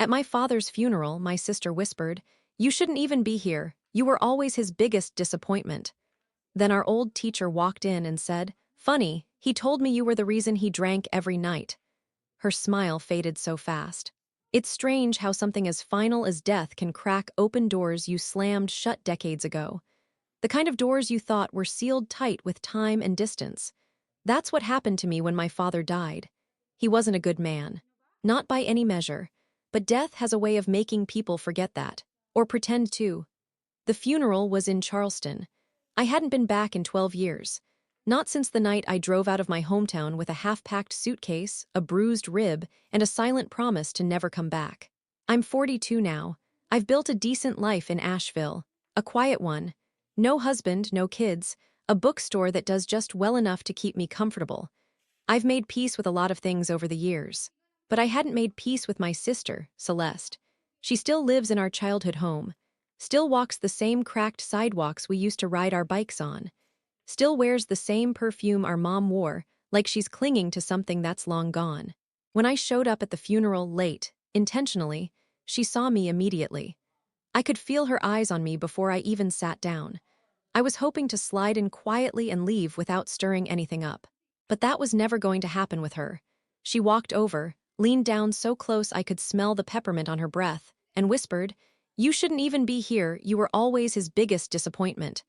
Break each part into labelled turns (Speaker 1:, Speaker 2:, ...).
Speaker 1: At my father's funeral, my sister whispered, "You shouldn't even be here. You were always his biggest disappointment." Then our old teacher walked in and said, "Funny, he told me you were the reason he drank every night." Her smile faded so fast. It's strange how something as final as death can crack open doors you slammed shut decades ago. The kind of doors you thought were sealed tight with time and distance. That's what happened to me when my father died. He wasn't a good man. Not by any measure. But death has a way of making people forget that. Or pretend to. The funeral was in Charleston. I hadn't been back in 12 years. Not since the night I drove out of my hometown with a half-packed suitcase, a bruised rib, and a silent promise to never come back. I'm 42 now. I've built a decent life in Asheville. A quiet one. No husband, no kids. A bookstore that does just well enough to keep me comfortable. I've made peace with a lot of things over the years. But I hadn't made peace with my sister, Celeste. She still lives in our childhood home. Still walks the same cracked sidewalks we used to ride our bikes on. Still wears the same perfume our mom wore, like she's clinging to something that's long gone. When I showed up at the funeral late, intentionally, she saw me immediately. I could feel her eyes on me before I even sat down. I was hoping to slide in quietly and leave without stirring anything up. But that was never going to happen with her. She walked over, leaned down so close I could smell the peppermint on her breath, and whispered, "You shouldn't even be here, you were always his biggest disappointment."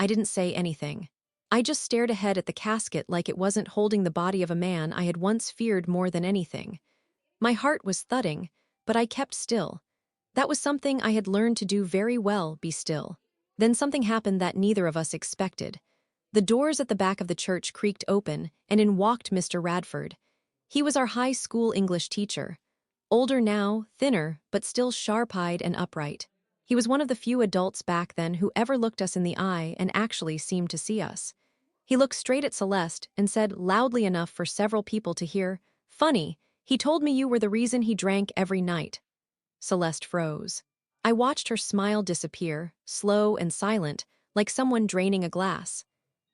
Speaker 1: I didn't say anything. I just stared ahead at the casket like it wasn't holding the body of a man I had once feared more than anything. My heart was thudding, but I kept still. That was something I had learned to do very well, be still. Then something happened that neither of us expected. The doors at the back of the church creaked open, and in walked Mr. Radford. He was our high school English teacher. Older now, thinner, but still sharp-eyed and upright. He was one of the few adults back then who ever looked us in the eye and actually seemed to see us. He looked straight at Celeste and said loudly enough for several people to hear, "Funny, he told me you were the reason he drank every night." Celeste froze. I watched her smile disappear, slow and silent, like someone draining a glass.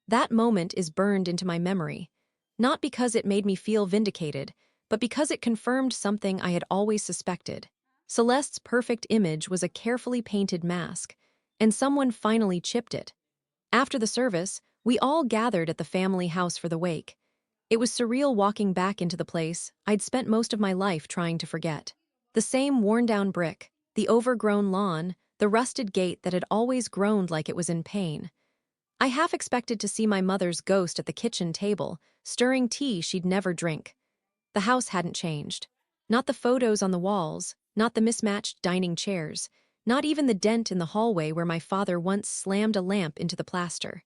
Speaker 1: That moment is burned into my memory. Not because it made me feel vindicated, but because it confirmed something I had always suspected. Celeste's perfect image was a carefully painted mask, and someone finally chipped it. After the service, we all gathered at the family house for the wake. It was surreal walking back into the place I'd spent most of my life trying to forget. The same worn-down brick, the overgrown lawn, the rusted gate that had always groaned like it was in pain. I half expected to see my mother's ghost at the kitchen table, stirring tea she'd never drink. The house hadn't changed. Not the photos on the walls, not the mismatched dining chairs, not even the dent in the hallway where my father once slammed a lamp into the plaster.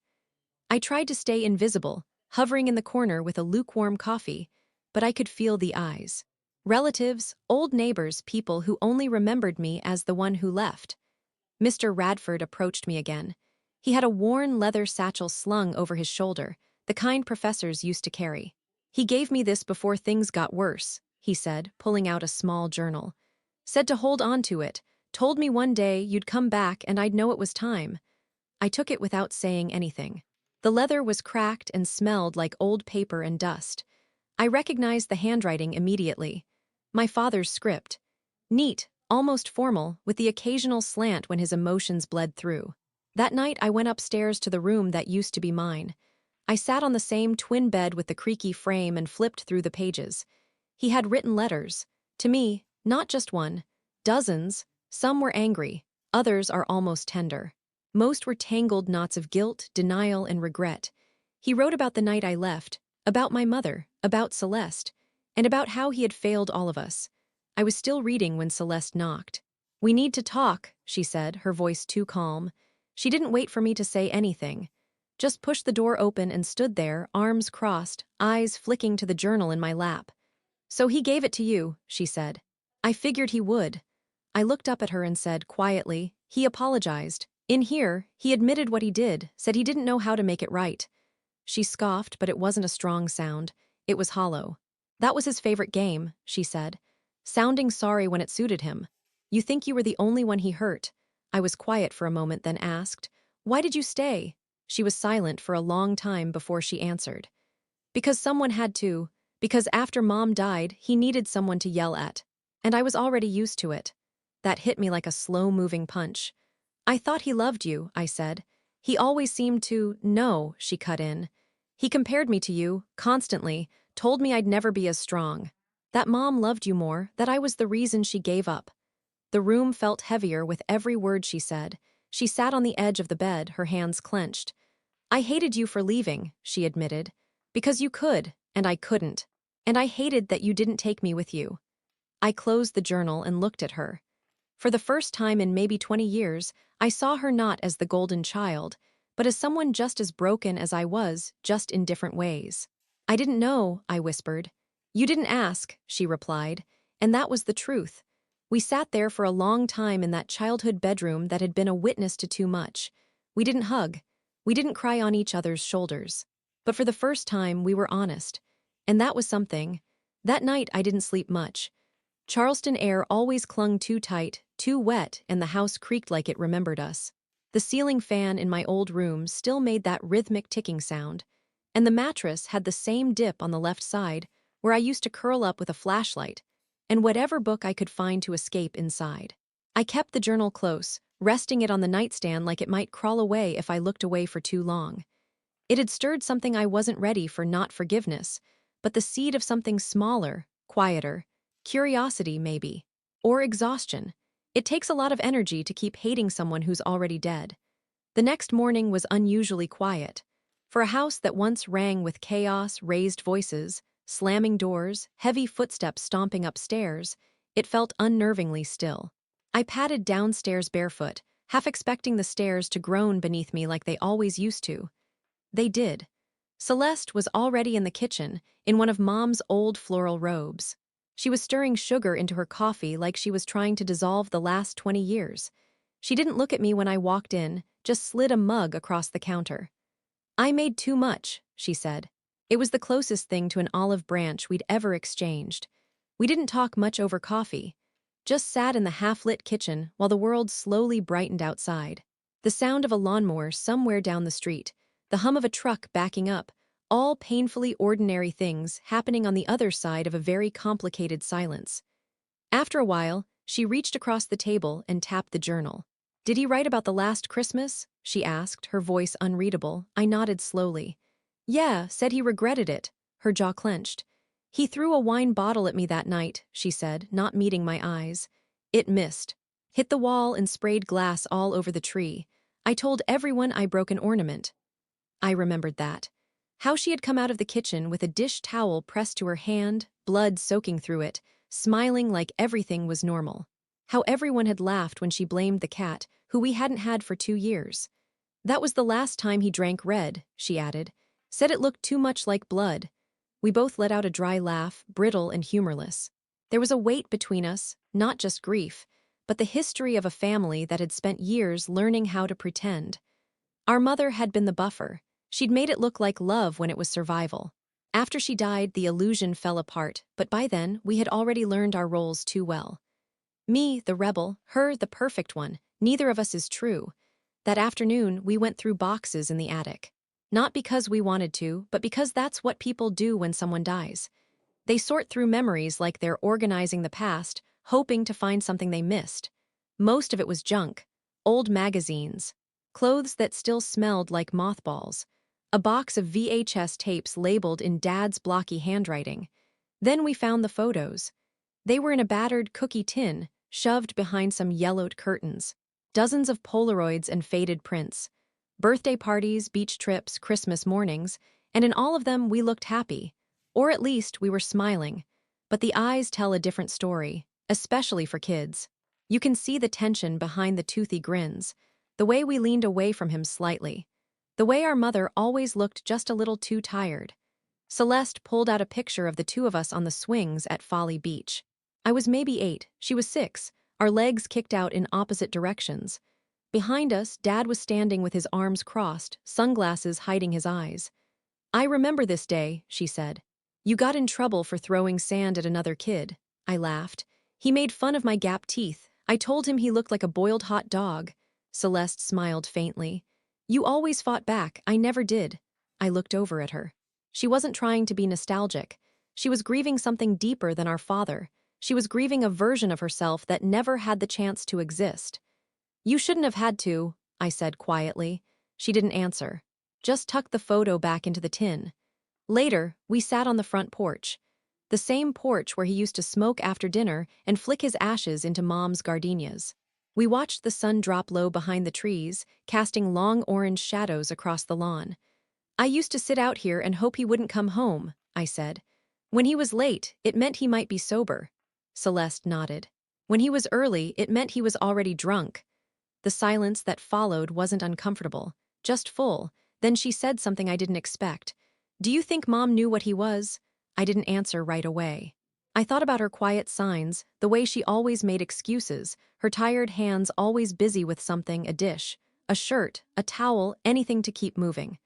Speaker 1: I tried to stay invisible, hovering in the corner with a lukewarm coffee, but I could feel the eyes. Relatives, old neighbors, people who only remembered me as the one who left. Mr. Radford approached me again. He had a worn leather satchel slung over his shoulder, the kind professors used to carry. "He gave me this before things got worse," he said, pulling out a small journal. "Said to hold on to it, told me one day you'd come back and I'd know it was time." I took it without saying anything. The leather was cracked and smelled like old paper and dust. I recognized the handwriting immediately. My father's script. Neat, almost formal, with the occasional slant when his emotions bled through. That night I went upstairs to the room that used to be mine. I sat on the same twin bed with the creaky frame and flipped through the pages. He had written letters. To me, not just one. Dozens. Some were angry. Others are almost tender. Most were tangled knots of guilt, denial, and regret. He wrote about the night I left, about my mother, about Celeste, and about how he had failed all of us. I was still reading when Celeste knocked. "We need to talk," she said, her voice too calm. She didn't wait for me to say anything. Just pushed the door open and stood there, arms crossed, eyes flicking to the journal in my lap. "So he gave it to you," she said. "I figured he would." I looked up at her and said, quietly, "He apologized. In here, he admitted what he did, said he didn't know how to make it right." She scoffed, but it wasn't a strong sound. It was hollow. "That was his favorite game," she said, sounding sorry when it suited him. "You think you were the only one he hurt." I was quiet for a moment, then asked, "Why did you stay?" She was silent for a long time before she answered. "Because someone had to. Because after Mom died, he needed someone to yell at." and I was already used to it. That hit me like a slow-moving punch. I thought he loved you, I said. He always seemed to. No, she cut in. He compared me to you, constantly, told me I'd never be as strong. That Mom loved you more, that I was the reason she gave up. The room felt heavier with every word she said. She sat on the edge of the bed, her hands clenched. I hated you for leaving, she admitted. Because you could, and I couldn't. And I hated that you didn't take me with you. I closed the journal and looked at her. For the first time in maybe 20 years, I saw her not as the golden child, but as someone just as broken as I was, just in different ways. I didn't know, I whispered. You didn't ask, she replied, and that was the truth. We sat there for a long time in that childhood bedroom that had been a witness to too much. We didn't hug. We didn't cry on each other's shoulders. But for the first time, we were honest. And that was something. That night, I didn't sleep much. Charleston air always clung too tight, too wet, and the house creaked like it remembered us. The ceiling fan in my old room still made that rhythmic ticking sound, and the mattress had the same dip on the left side, where I used to curl up with a flashlight, and whatever book I could find to escape inside. I kept the journal close, resting it on the nightstand like it might crawl away if I looked away for too long. It had stirred something I wasn't ready for, not forgiveness, but the seed of something smaller, quieter. Curiosity, maybe. Or exhaustion. It takes a lot of energy to keep hating someone who's already dead. The next morning was unusually quiet. For a house that once rang with chaos, raised voices, slamming doors, heavy footsteps stomping upstairs, it felt unnervingly still. I padded downstairs barefoot, half expecting the stairs to groan beneath me like they always used to. They did. Celeste was already in the kitchen, in one of Mom's old floral robes. She was stirring sugar into her coffee like she was trying to dissolve the last 20 years. She didn't look at me when I walked in, just slid a mug across the counter. I made too much, she said. It was the closest thing to an olive branch we'd ever exchanged. We didn't talk much over coffee, just sat in the half-lit kitchen while the world slowly brightened outside. The sound of a lawnmower somewhere down the street, the hum of a truck backing up, all painfully ordinary things happening on the other side of a very complicated silence. After a while, she reached across the table and tapped the journal. Did he write about the last Christmas? She asked, her voice unreadable. I nodded slowly. Yeah, said he regretted it. Her jaw clenched. He threw a wine bottle at me that night, she said, not meeting my eyes. It missed. Hit the wall and sprayed glass all over the tree. I told everyone I broke an ornament. I remembered that. How she had come out of the kitchen with a dish towel pressed to her hand, blood soaking through it, smiling like everything was normal. How everyone had laughed when she blamed the cat, who we hadn't had for 2 years. That was the last time he drank red, she added. Said it looked too much like blood. We both let out a dry laugh, brittle and humorless. There was a weight between us, not just grief, but the history of a family that had spent years learning how to pretend. Our mother had been the buffer. She'd made it look like love when it was survival. After she died, the illusion fell apart, but by then, we had already learned our roles too well. Me, the rebel, her, the perfect one, neither of us is true. That afternoon, we went through boxes in the attic. Not because we wanted to, but because that's what people do when someone dies. They sort through memories like they're organizing the past, hoping to find something they missed. Most of it was junk. Old magazines. Clothes that still smelled like mothballs. A box of VHS tapes labeled in Dad's blocky handwriting. Then we found the photos. They were in a battered cookie tin, shoved behind some yellowed curtains. Dozens of Polaroids and faded prints. Birthday parties, beach trips, Christmas mornings, and in all of them we looked happy. Or at least we were smiling. But the eyes tell a different story, especially for kids. You can see the tension behind the toothy grins, the way we leaned away from him slightly. The way our mother always looked just a little too tired. Celeste pulled out a picture of the two of us on the swings at Folly Beach. I was maybe 8, she was 6, our legs kicked out in opposite directions. Behind us, Dad was standing with his arms crossed, sunglasses hiding his eyes. I remember this day, she said. You got in trouble for throwing sand at another kid. I laughed. He made fun of my gap teeth. I told him he looked like a boiled hot dog. Celeste smiled faintly. You always fought back, I never did. I looked over at her. She wasn't trying to be nostalgic. She was grieving something deeper than our father. She was grieving a version of herself that never had the chance to exist. "You shouldn't have had to," I said quietly. She didn't answer. Just tucked the photo back into the tin. Later, we sat on the front porch. The same porch where he used to smoke after dinner and flick his ashes into Mom's gardenias. We watched the sun drop low behind the trees, casting long orange shadows across the lawn. "I used to sit out here and hope he wouldn't come home," I said. "When he was late, it meant he might be sober." Celeste nodded. "When he was early, it meant he was already drunk." The silence that followed wasn't uncomfortable, just full. Then she said something I didn't expect. "Do you think Mom knew what he was?" I didn't answer right away. I thought about her quiet signs, the way she always made excuses, her tired hands always busy with something, a dish, a shirt, a towel, anything to keep moving.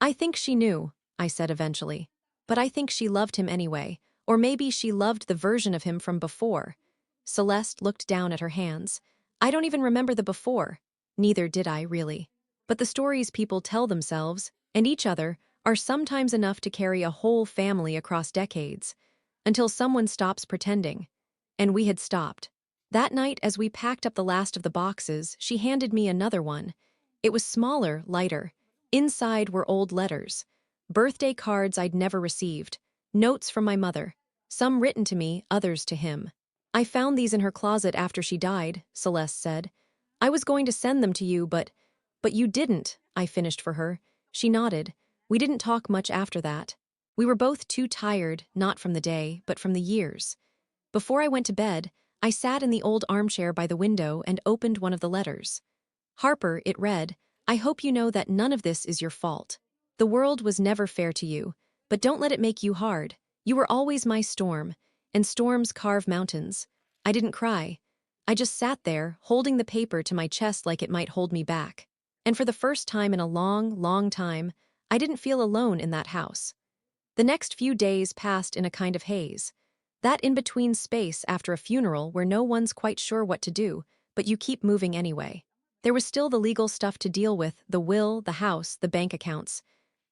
Speaker 1: "I think she knew," I said eventually. "But I think she loved him anyway, or maybe she loved the version of him from before." Celeste looked down at her hands. "I don't even remember the before." Neither did I, really. But the stories people tell themselves, and each other, are sometimes enough to carry a whole family across decades, until someone stops pretending. And we had stopped. That night, as we packed up the last of the boxes, she handed me another one. It was smaller, lighter. Inside were old letters. Birthday cards I'd never received. Notes from my mother. Some written to me, others to him. "I found these in her closet after she died," Celeste said. "I was going to send them to you, but you didn't," I finished for her. She nodded. We didn't talk much after that. We were both too tired, not from the day, but from the years. Before I went to bed, I sat in the old armchair by the window and opened one of the letters. "Harper," it read, "I hope you know that none of this is your fault. The world was never fair to you, but don't let it make you hard. You were always my storm, and storms carve mountains." I didn't cry. I just sat there, holding the paper to my chest like it might hold me back. And for the first time in a long, long time, I didn't feel alone in that house. The next few days passed in a kind of haze. That in-between space after a funeral where no one's quite sure what to do, but you keep moving anyway. There was still the legal stuff to deal with, the will, the house, the bank accounts.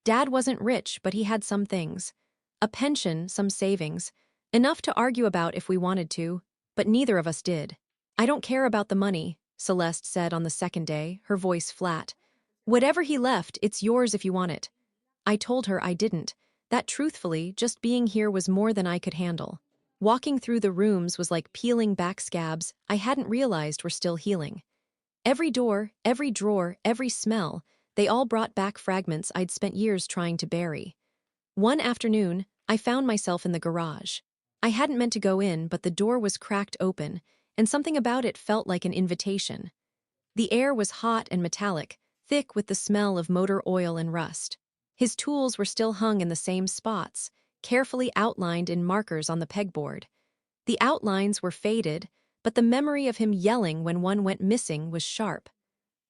Speaker 1: Dad wasn't rich, but he had some things. A pension, some savings. Enough to argue about if we wanted to, but neither of us did. "I don't care about the money," Celeste said on the second day, her voice flat. "Whatever he left, it's yours if you want it." I told her I didn't. That truthfully, just being here was more than I could handle. Walking through the rooms was like peeling back scabs I hadn't realized were still healing. Every door, every drawer, every smell, they all brought back fragments I'd spent years trying to bury. One afternoon, I found myself in the garage. I hadn't meant to go in, but the door was cracked open, and something about it felt like an invitation. The air was hot and metallic, thick with the smell of motor oil and rust. His tools were still hung in the same spots, carefully outlined in markers on the pegboard. The outlines were faded, but the memory of him yelling when one went missing was sharp.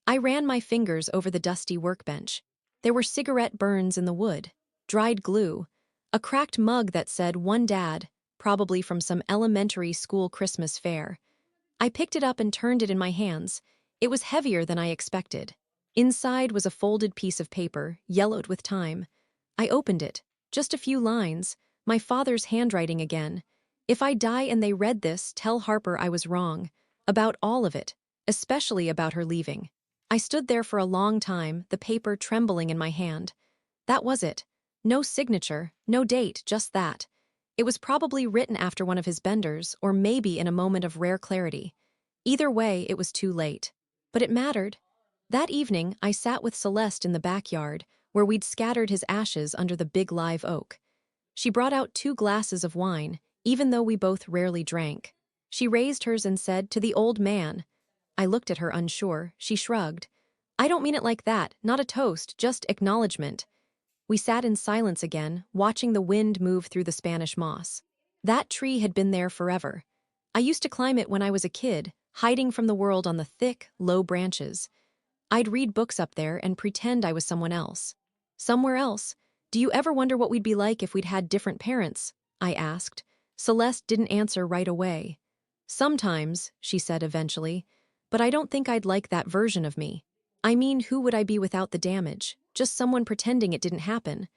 Speaker 1: I ran my fingers over the dusty workbench. There were cigarette burns in the wood, dried glue, a cracked mug that said "One Dad," probably from some elementary school Christmas fair. I picked it up and turned it in my hands. It was heavier than I expected. Inside was a folded piece of paper, yellowed with time. I opened it. Just a few lines. My father's handwriting again. "If I die and they read this, tell Harper I was wrong. About all of it, especially about her leaving." I stood there for a long time, the paper trembling in my hand. That was it. No signature, no date, just that. It was probably written after one of his benders, or maybe in a moment of rare clarity. Either way, it was too late. But it mattered. That evening, I sat with Celeste in the backyard, where we'd scattered his ashes under the big live oak. She brought out 2 glasses of wine, even though we both rarely drank. She raised hers and said, "To the old man." I looked at her unsure. She shrugged. "I don't mean it like that, not a toast, just acknowledgement." We sat in silence again, watching the wind move through the Spanish moss. That tree had been there forever. I used to climb it when I was a kid, hiding from the world on the thick, low branches. I'd read books up there and pretend I was someone else. Somewhere else. "Do you ever wonder what we'd be like if we'd had different parents?" I asked. Celeste didn't answer right away. "Sometimes," she said eventually, "but I don't think I'd like that version of me. I mean, who would I be without the damage? Just someone pretending it didn't happen."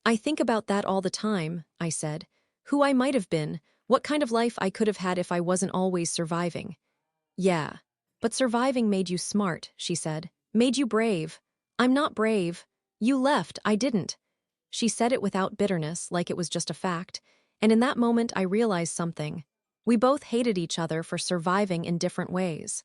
Speaker 1: "I think about that all the time," I said. "Who I might have been, What kind of life I could have had if I wasn't always surviving. Yeah. But surviving made you smart, she said. Made you brave. I'm not brave. You left, I didn't. She said it without bitterness, like it was just a fact, and in that moment I realized something. We both hated each other for surviving in different ways.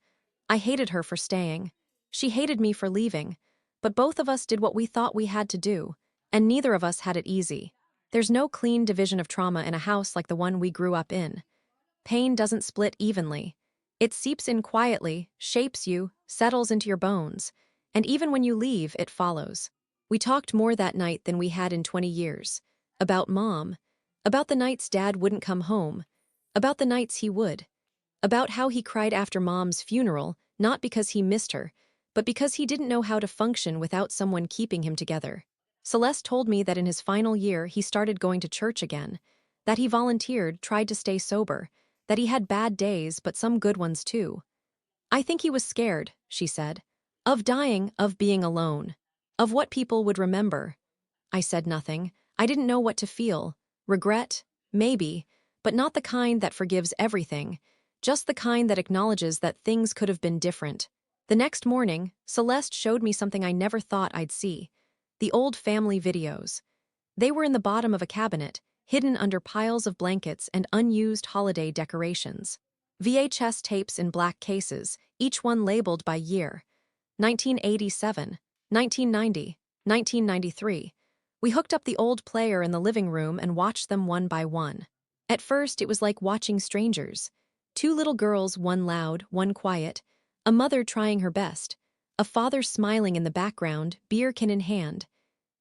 Speaker 1: I hated her for staying. She hated me for leaving. But both of us did what we thought we had to do, and neither of us had it easy. There's no clean division of trauma in a house like the one we grew up in. Pain doesn't split evenly. It seeps in quietly, shapes you, settles into your bones, and even when you leave, it follows. We talked more that night than we had in 20 years. About Mom. About the nights Dad wouldn't come home. About the nights he would. About how he cried after Mom's funeral, not because he missed her, but because he didn't know how to function without someone keeping him together. Celeste told me that in his final year he started going to church again, that he volunteered, tried to stay sober, that he had bad days but some good ones too. I think he was scared, she said. Of dying, of being alone. Of what people would remember. I said nothing. I didn't know what to feel. Regret? Maybe. But not the kind that forgives everything. Just the kind that acknowledges that things could have been different. The next morning, Celeste showed me something I never thought I'd see. The old family videos. They were in the bottom of a cabinet, hidden under piles of blankets and unused holiday decorations. VHS tapes in black cases, each one labeled by year. 1987, 1990, 1993. We hooked up the old player in the living room and watched them one by one. At first, it was like watching strangers. Two little girls, one loud, one quiet, a mother trying her best, a father smiling in the background, beer can in hand.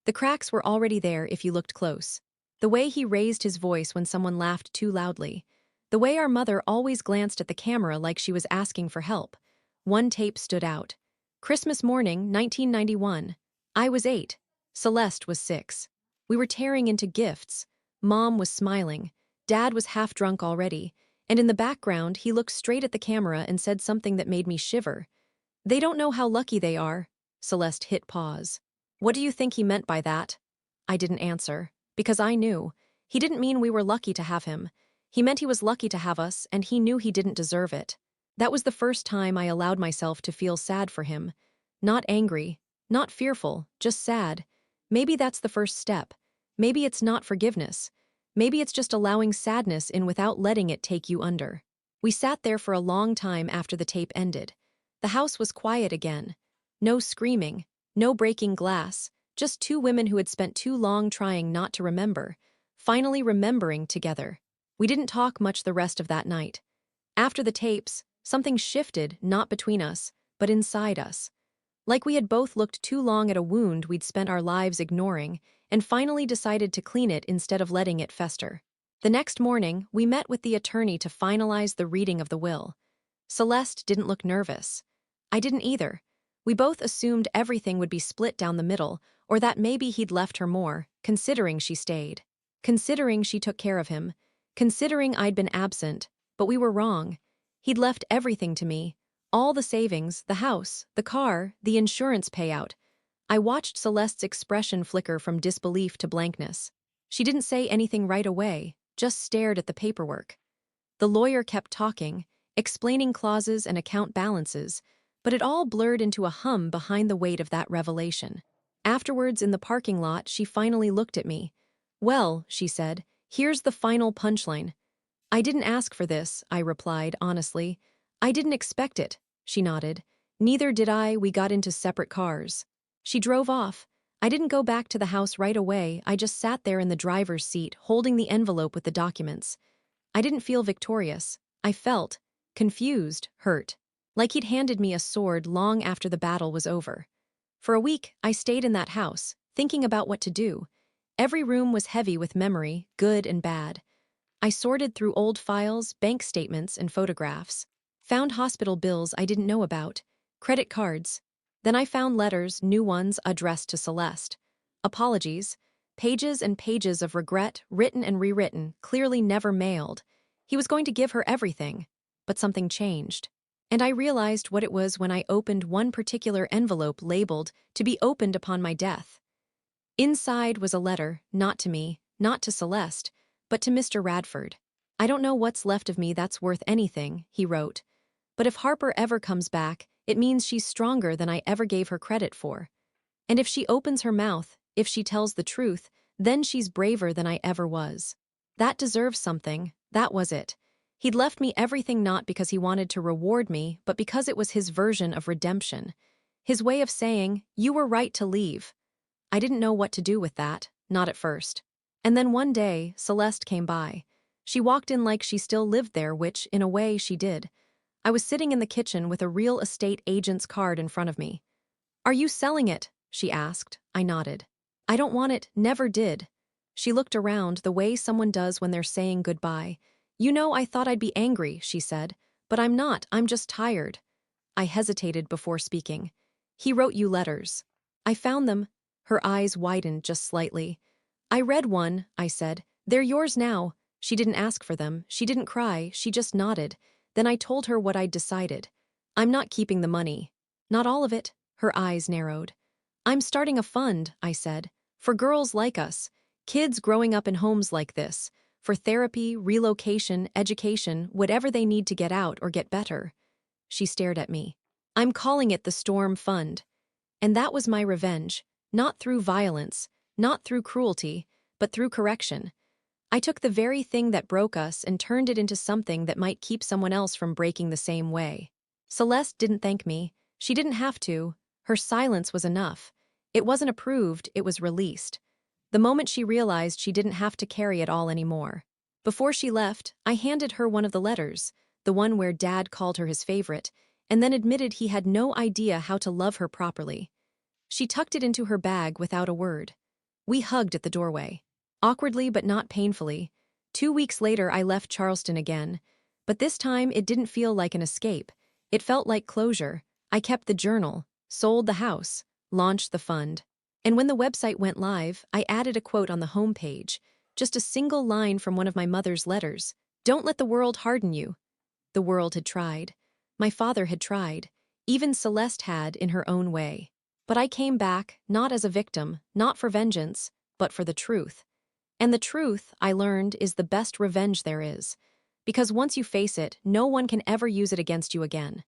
Speaker 1: The cracks were already there if you looked close. The way he raised his voice when someone laughed too loudly. The way our mother always glanced at the camera like she was asking for help. One tape stood out. Christmas morning, 1991. I was 8. Celeste was 6. We were tearing into gifts. Mom was smiling. Dad was half drunk already. And in the background, he looked straight at the camera and said something that made me shiver. They don't know how lucky they are. Celeste hit pause. What do you think he meant by that? I didn't answer. Because I knew. He didn't mean we were lucky to have him. He meant he was lucky to have us, and he knew he didn't deserve it. That was the first time I allowed myself to feel sad for him. Not angry, not fearful, just sad. Maybe that's the first step. Maybe it's not forgiveness. Maybe it's just allowing sadness in without letting it take you under. We sat there for a long time after the tape ended. The house was quiet again. No screaming, no breaking glass, just two women who had spent too long trying not to remember, finally remembering together. We didn't talk much the rest of that night. After the tapes, something shifted, not between us, but inside us. Like we had both looked too long at a wound we'd spent our lives ignoring, and finally decided to clean it instead of letting it fester. The next morning, we met with the attorney to finalize the reading of the will. Celeste didn't look nervous. I didn't either. We both assumed everything would be split down the middle, or that maybe he'd left her more, considering she stayed. Considering she took care of him. Considering I'd been absent, but we were wrong. He'd left everything to me. All the savings, the house, the car, the insurance payout. I watched Celeste's expression flicker from disbelief to blankness. She didn't say anything right away, just stared at the paperwork. The lawyer kept talking, explaining clauses and account balances, but it all blurred into a hum behind the weight of that revelation. Afterwards, in the parking lot, she finally looked at me. Well, she said, here's the final punchline. I didn't ask for this, I replied, honestly. I didn't expect it, she nodded. Neither did I, we got into separate cars. She drove off. I didn't go back to the house right away, I just sat there in the driver's seat, holding the envelope with the documents. I didn't feel victorious. I felt confused, hurt. Like he'd handed me a sword long after the battle was over. For a week, I stayed in that house, thinking about what to do. Every room was heavy with memory, good and bad. I sorted through old files, bank statements, and photographs. Found hospital bills I didn't know about, credit cards. Then I found letters, new ones addressed to Celeste. Apologies, pages and pages of regret, written and rewritten, clearly never mailed. He was going to give her everything, but something changed. And I realized what it was when I opened one particular envelope labeled to be opened upon my death. Inside was a letter, not to me, not to Celeste, but to Mr. Radford. I don't know what's left of me that's worth anything, he wrote. But if Harper ever comes back, it means she's stronger than I ever gave her credit for. And if she opens her mouth, if she tells the truth, then she's braver than I ever was. That deserves something, that was it. He'd left me everything not because he wanted to reward me, but because it was his version of redemption. His way of saying, you were right to leave. I didn't know what to do with that, not at first. And then one day, Celeste came by. She walked in like she still lived there, which, in a way, she did. I was sitting in the kitchen with a real estate agent's card in front of me. Are you selling it? She asked. I nodded. I don't want it, never did. She looked around the way someone does when they're saying goodbye. You know, I thought I'd be angry, she said. But I'm not, I'm just tired. I hesitated before speaking. He wrote you letters. I found them. Her eyes widened just slightly. I read one, I said. They're yours now. She didn't ask for them. She didn't cry. She just nodded. Then I told her what I'd decided. I'm not keeping the money. Not all of it. Her eyes narrowed. I'm starting a fund, I said, for girls like us, kids growing up in homes like this, for therapy, relocation, education, whatever they need to get out or get better. She stared at me. I'm calling it the Storm Fund. And that was my revenge, not through violence, not through cruelty, but through correction. I took the very thing that broke us and turned it into something that might keep someone else from breaking the same way. Celeste didn't thank me. She didn't have to. Her silence was enough. It wasn't approved, it was released. The moment she realized she didn't have to carry it all anymore. Before she left, I handed her one of the letters, the one where Dad called her his favorite, and then admitted he had no idea how to love her properly. She tucked it into her bag without a word. We hugged at the doorway. Awkwardly but not painfully. 2 weeks later, I left Charleston again. But this time, it didn't feel like an escape. It felt like closure. I kept the journal, sold the house, launched the fund. And when the website went live, I added a quote on the homepage, just a single line from one of my mother's letters. Don't let the world harden you. The world had tried. My father had tried. Even Celeste had in her own way. But I came back, not as a victim, not for vengeance, but for the truth. And the truth, I learned, is the best revenge there is. Because once you face it, no one can ever use it against you again.